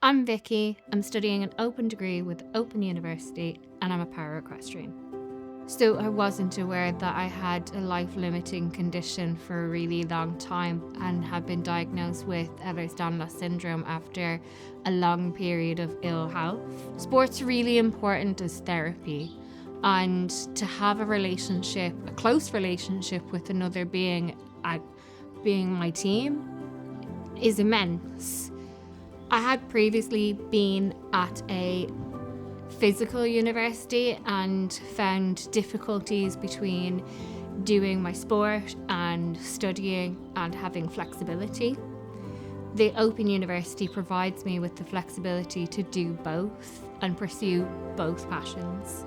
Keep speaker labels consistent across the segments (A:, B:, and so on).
A: I'm Vicki, I'm studying an open degree with Open University, and I'm a para-equestrian. So I wasn't aware that I had a life-limiting condition for a really long time and have been diagnosed with Ehlers-Danlos Syndrome after a long period of ill health. Sport's really important as therapy, and to have a close relationship with another being my team is immense. I had previously been at a physical university and found difficulties between doing my sport and studying and having flexibility. The Open University provides me with the flexibility to do both and pursue both passions.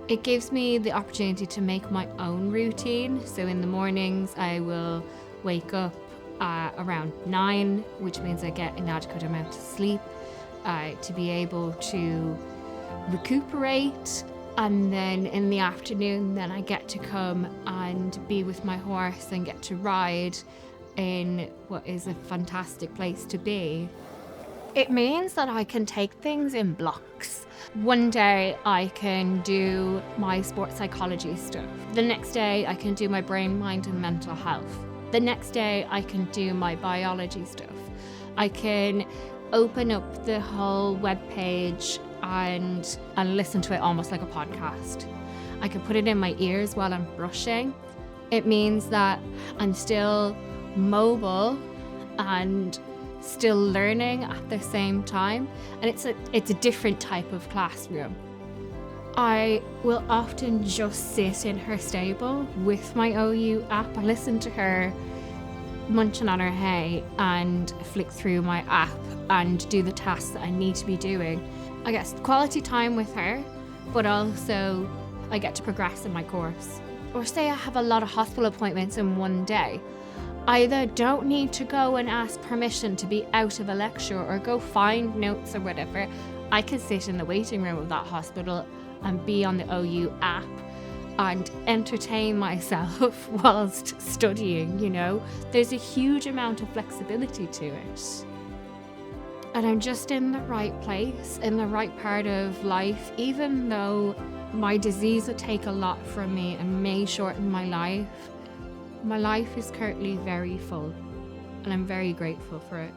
A: It gives me the opportunity to make my own routine. So in the mornings I will wake up around 9, which means I get an adequate amount of sleep to be able to recuperate, and then in the afternoon then I get to come and be with my horse and get to ride in what is a fantastic place to be. It means that I can take things in blocks. One day I can do my sports psychology stuff. The next day I can do my brain, mind and mental health. The next day I can do my biology stuff. I can open up the whole webpage and listen to it almost like a podcast. I can put it in my ears while I'm brushing. It means that I'm still mobile and still learning at the same time, and it's a different type of classroom. I will often just sit in her stable with my OU app. I listen to her munching on her hay and flick through my app and do the tasks that I need to be doing. I get quality time with her, but also I get to progress in my course. Or say I have a lot of hospital appointments in one day. I either don't need to go and ask permission to be out of a lecture or go find notes or whatever. I can sit in the waiting room of that hospital and be on the OU app and entertain myself whilst studying, There's a huge amount of flexibility to it. And I'm just in the right place, in the right part of life, even though my disease will take a lot from me and may shorten my life. My life is currently very full, and I'm very grateful for it.